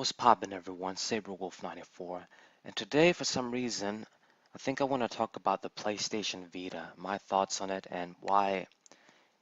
What's poppin' everyone? SaberWolf94, and today for some reason I think I want to talk about the PlayStation Vita, my thoughts on it and why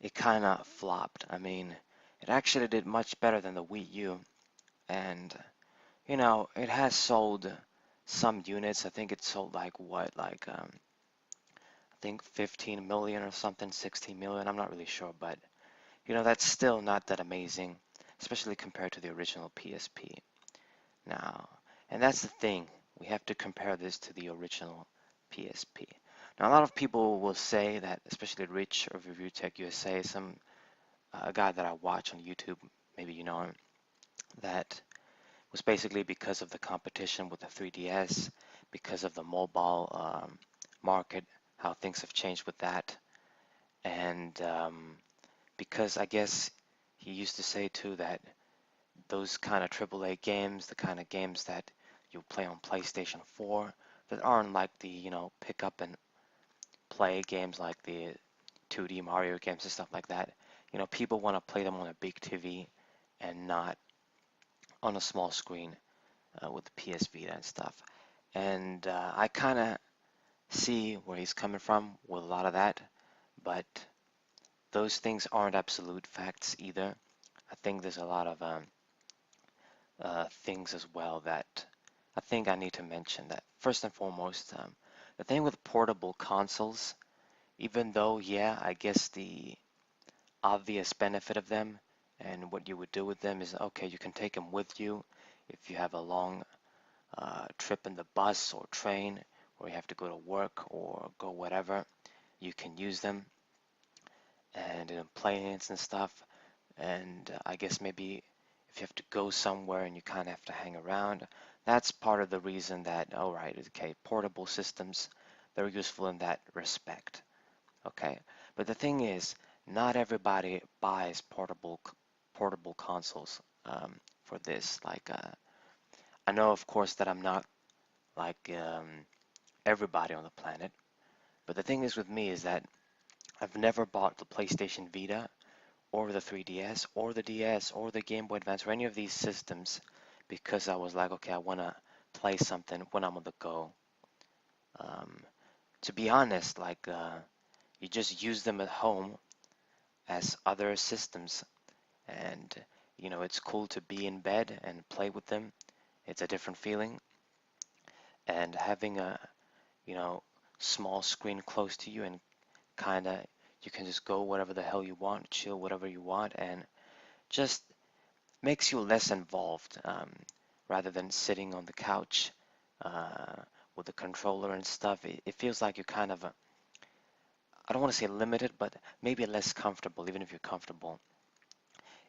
it kinda flopped. I mean, it actually did much better than the Wii U, and it has sold some units. I think it sold like what, I think 15 million or something, 16 million, I'm not really sure, but that's still not that amazing, especially compared to the original PSP. Now, and that's the thing, we have to compare this to the original PSP. Now, a lot of people will say that, especially Rich of Review Tech USA, a guy that I watch on YouTube, maybe you know him, that was basically because of the competition with the 3DS, because of the mobile market, how things have changed with that, and because I guess he used to say too that those kind of AAA games, the kind of games that you play on PlayStation 4, that aren't like the, pick up and play games like the 2D Mario games and stuff like that. People want to play them on a big TV and not on a small screen with the PS Vita and stuff. And I kind of see where he's coming from with a lot of that, but those things aren't absolute facts either. I think there's a lot of things as well that I think I need to mention. That first and foremost, the thing with portable consoles, even though, yeah, I guess the obvious benefit of them and what you would do with them is, okay, you can take them with you if you have a long trip in the bus or train, or you have to go to work or go whatever, you can use them and in planes and stuff. And I guess maybe if you have to go somewhere and you kind of have to hang around, that's part of the reason that, all right, okay, portable systems, they're useful in that respect, okay? But the thing is, not everybody buys portable consoles for this. Like, I know, of course, that I'm not like everybody on the planet, but the thing is with me is that I've never bought the PlayStation Vita or the 3DS or the DS or the Game Boy Advance or any of these systems because I was like, okay, I want to play something when I'm on the go. Um, to be honest, like you just use them at home as other systems, and it's cool to be in bed and play with them. It's a different feeling, and having a you know small screen close to you and kind of you can just go whatever the hell you want, chill whatever you want, and just makes you less involved rather than sitting on the couch uh, with the controller and stuff. It feels like you're kind of, I don't want to say limited, but maybe less comfortable, even if you're comfortable.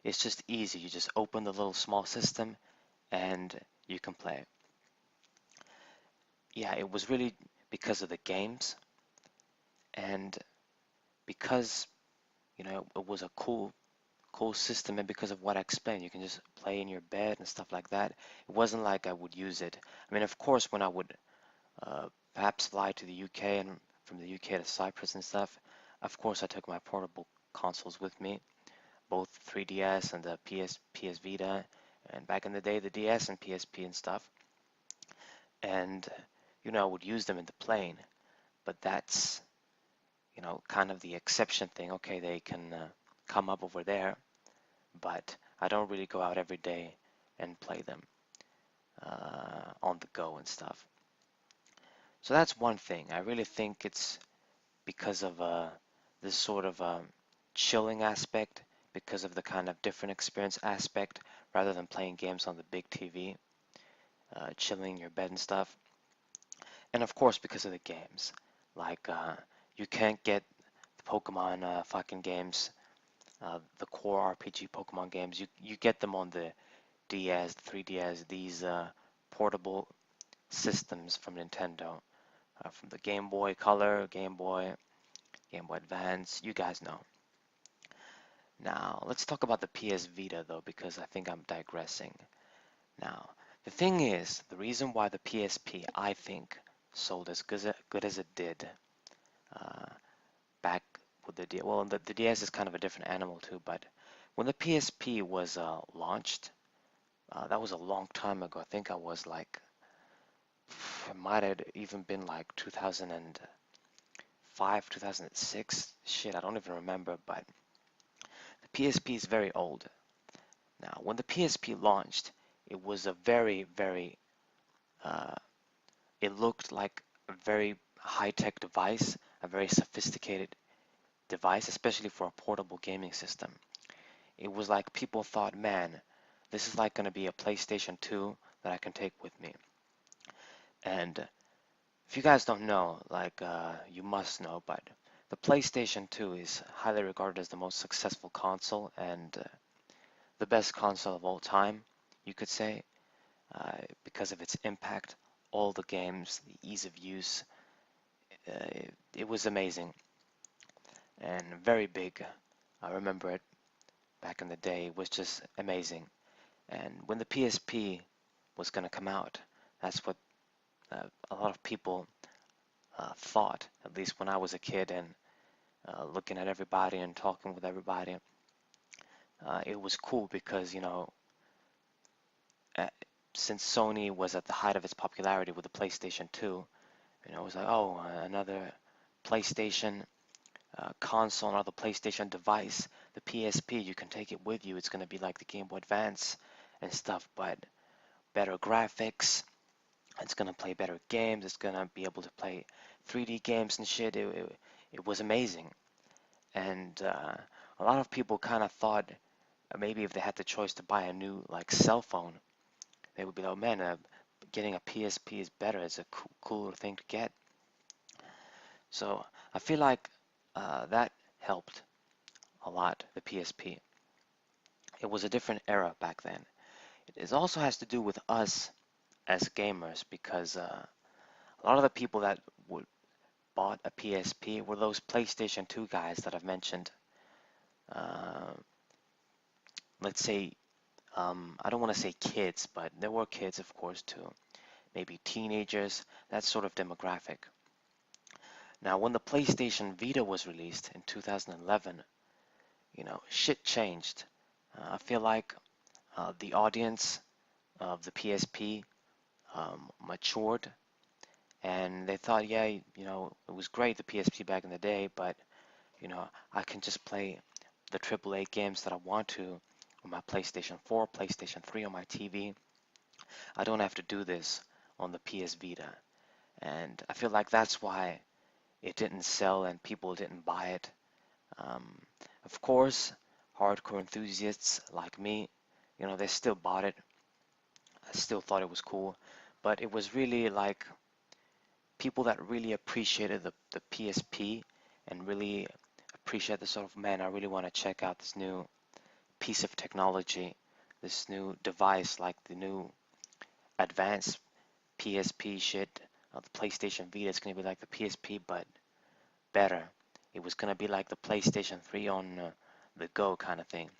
It's just easy. You just open the little small system and you can play. Yeah, it was really because of the games and because, it was a cool system, and because of what I explained, you can just play in your bed and stuff like that. It wasn't like I would use it. I mean, of course, when I would perhaps fly to the UK and from the UK to Cyprus and stuff, of course I took my portable consoles with me, both 3DS and the PS Vita, and back in the day the DS and PSP and stuff. And I would use them in the plane, but that's kind of the exception thing. Okay, they can come up over there, but I don't really go out every day and play them on the go and stuff. So that's one thing. I really think it's because of this sort of chilling aspect, because of the kind of different experience aspect, rather than playing games on the big TV, chilling in your bed and stuff. And of course, because of the games. Like, you can't get the Pokemon fucking games, the core RPG Pokemon games. You get them on the DS, the 3DS, these portable systems from Nintendo, from the Game Boy Color, Game Boy Advance, you guys know. Now, let's talk about the PS Vita though, because I think I'm digressing. Now, the thing is, the reason why the PSP, I think, sold as good as it did uh, back with the DS, well, the DS is kind of a different animal too, but when the PSP was launched, That was a long time ago. I think I was like, it might have even been like 2005, 2006. Shit, I don't even remember, but the PSP is very old. Now, when the PSP launched, it was a uh, it looked like a very high-tech device, a very sophisticated device, especially for a portable gaming system. It was like people thought, man, this is like going to be a PlayStation 2 that I can take with me. And if you guys don't know, like you must know, but the PlayStation 2 is highly regarded as the most successful console and the best console of all time, you could say, because of its impact, all the games, the ease of use. It was amazing and very big. I remember it back in the day. It was just amazing. And when the PSP was going to come out, that's what a lot of people thought, at least when I was a kid and looking at everybody and talking with everybody. It was cool because, uh, since Sony was at the height of its popularity with the PlayStation 2, it was like, oh, another PlayStation console, another PlayStation device, the PSP, you can take it with you. It's going to be like the Game Boy Advance and stuff, but better graphics. It's going to play better games. It's going to be able to play 3D games and shit. It was amazing. And a lot of people kind of thought maybe if they had the choice to buy a new like cell phone, they would be like, oh man, getting a PSP is better. It's a cooler thing to get. So I feel like that helped a lot, the PSP. It was a different era back then. It also has to do with us as gamers because a lot of the people that would bought a PSP were those PlayStation 2 guys that I've mentioned. Uh, let's say, I don't want to say kids, but there were kids, of course, too. Maybe teenagers, that sort of demographic. Now, when the PlayStation Vita was released in 2011, shit changed. I feel like the audience of the PSP matured, and they thought, yeah, it was great, the PSP back in the day, but, I can just play the AAA games that I want to on my PlayStation 4, PlayStation 3, on my TV. I don't have to do this on the PS Vita. And I feel like that's why it didn't sell and people didn't buy it. Um, of course, hardcore enthusiasts like me, they still bought it. I still thought it was cool. But it was really like people that really appreciated the PSP and really appreciate the sort of, man, I really want to check out this new piece of technology, this new device, like the new advanced PSP shit. The PlayStation Vita is going to be like the PSP, but better. It was going to be like the PlayStation 3 on the go kind of thing.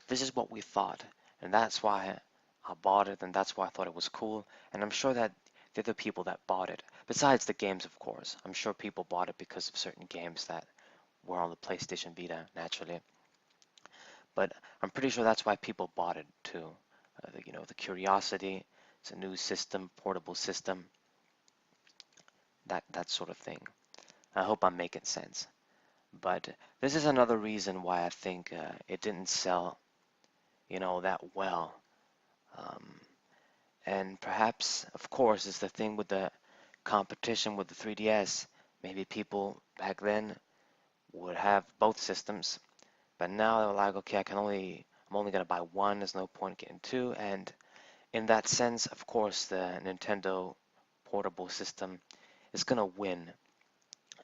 This is what we thought, and that's why I bought it, and that's why I thought it was cool. And I'm sure that the other people that bought it, besides the games, of course, I'm sure people bought it because of certain games that were on the PlayStation Vita, naturally. But I'm pretty sure that's why people bought it too. The curiosity. It's a new system, portable system, that sort of thing. I hope I'm making sense. But this is another reason why I think it didn't sell, that well. Um, and perhaps, of course, it's the thing with the competition with the 3DS. Maybe people back then would have both systems, but now they're like, okay, I'm only gonna buy one. There's no point getting two. And in that sense, of course, the Nintendo portable system is gonna win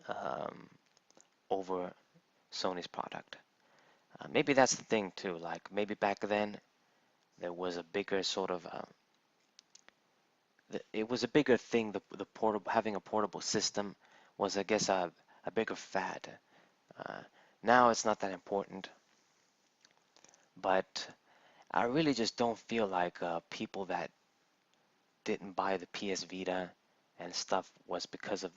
um, over Sony's product. Maybe that's the thing too. Like maybe back then there was a bigger sort of it was a bigger thing. The portable having a portable system was, I guess, a bigger fad. Uh, Now it's not that important, but I really just don't feel like people that didn't buy the PS Vita and stuff was because of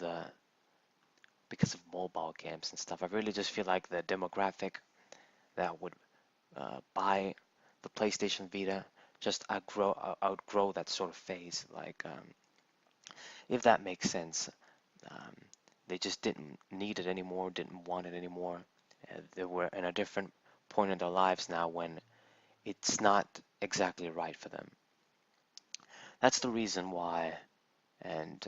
mobile games and stuff. I really just feel like the demographic that would buy the PlayStation Vita just outgrow that sort of phase. Like, if that makes sense. Um, they just didn't need it anymore, didn't want it anymore. They were in a different point in their lives now when it's not exactly right for them. That's the reason why. And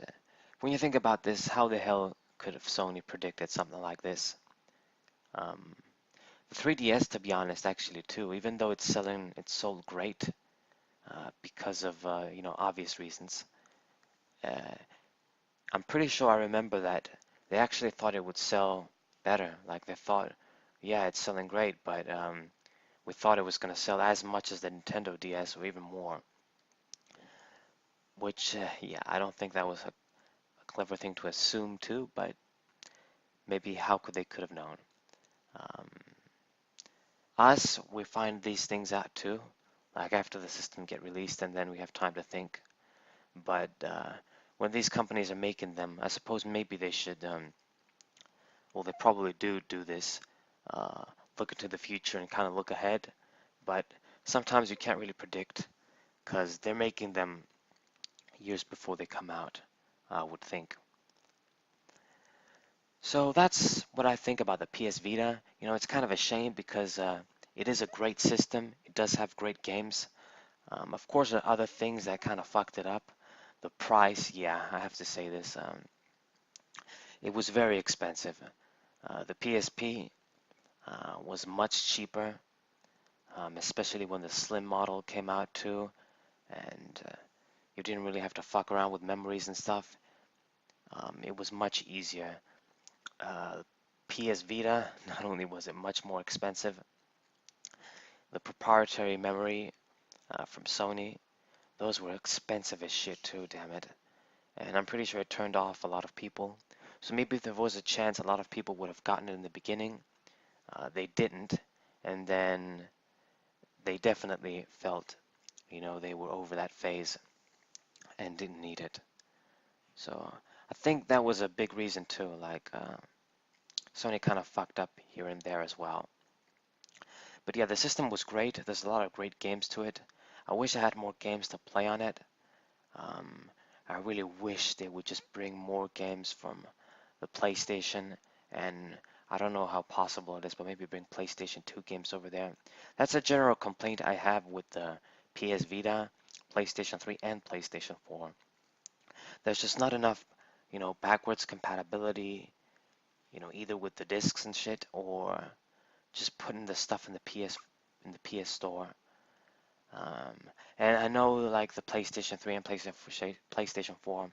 when you think about this, how the hell could have Sony predicted something like this? Um, the 3DS, to be honest, actually too, even though it's sold great because of obvious reasons. Uh, I'm pretty sure I remember that they actually thought it would sell better. Like they thought, yeah, it's selling great, but we thought it was going to sell as much as the Nintendo DS or even more. Which, yeah, I don't think that was a clever thing to assume too, but maybe how could have known? Um, us, we find these things out too, like after the system get released, and then we have time to think. But when these companies are making them, I suppose maybe they should. Well, they probably do this, uh, look into the future and kind of look ahead. But sometimes you can't really predict because they're making them years before they come out, I would think. So that's what I think about the PS Vita. It's kind of a shame because it is a great system. It does have great games. Of course, there are other things that kind of fucked it up. The price, yeah, I have to say this. It was very expensive. The PSP was much cheaper, especially when the slim model came out too, and you didn't really have to fuck around with memories and stuff. It was much easier. Uh, PS Vita, not only was it much more expensive, the proprietary memory from Sony, those were expensive as shit too, damn it. And I'm pretty sure it turned off a lot of people. So maybe if there was a chance a lot of people would have gotten it in the beginning, they didn't, and then they definitely felt, they were over that phase and didn't need it. So I think that was a big reason too, like Sony kind of fucked up here and there as well. But yeah, the system was great. There's a lot of great games to it. I wish I had more games to play on it. Um, I really wish they would just bring more games from the PlayStation, and I don't know how possible it is, but maybe bring PlayStation 2 games over there. That's a general complaint I have with the PS Vita, PlayStation 3, and PlayStation 4. There's just not enough, backwards compatibility, either with the discs and shit or just putting the stuff in the PS Store. Um, and I know like the PlayStation 3 and PlayStation 4,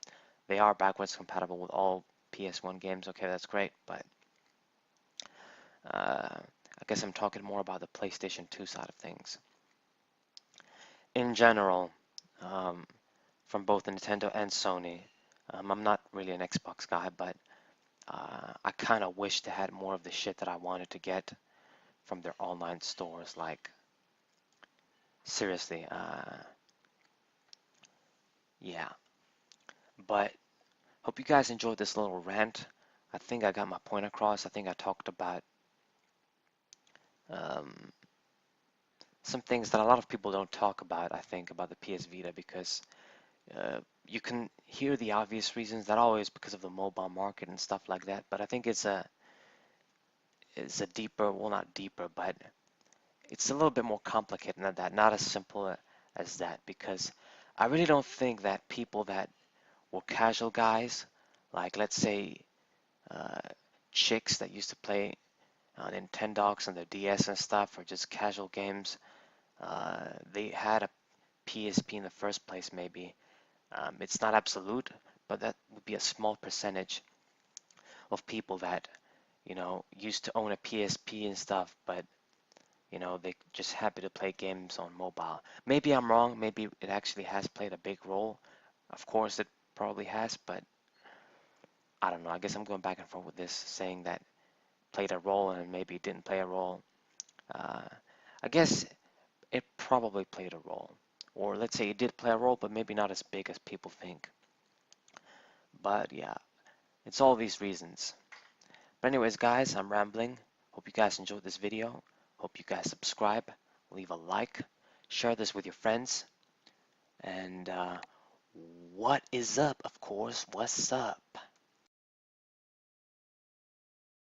they are backwards compatible with all PS1 games. Okay, that's great, but I guess I'm talking more about the PlayStation 2 side of things. In general, um, from both Nintendo and Sony, I'm not really an Xbox guy, but I kind of wish they had more of the shit that I wanted to get from their online stores. Like, seriously, yeah. But hope you guys enjoyed this little rant. I think I got my point across. I think I talked about um, some things that a lot of people don't talk about, I think, about the PS Vita because you can hear the obvious reasons, that always because of the mobile market and stuff like that. But I think it's a deeper, well, not deeper, but it's a little bit more complicated than that, not as simple as that, because I really don't think that people that were casual guys, like let's say uh, chicks that used to play Nintendogs and the DS and stuff, or just casual games, they had a PSP in the first place, maybe. It's not absolute, but that would be a small percentage of people that, used to own a PSP and stuff, but they just happy to play games on mobile. Maybe I'm wrong. Maybe it actually has played a big role. Of course, it probably has, but I don't know. I guess I'm going back and forth with this, saying that played a role and maybe it didn't play a role. Uh, I guess it probably played a role. Or let's say it did play a role, but maybe not as big as people think. But yeah, it's all these reasons. But anyways, guys, I'm rambling. Hope you guys enjoyed this video. Hope you guys subscribe, leave a like, share this with your friends. And what is up, of course? What's up?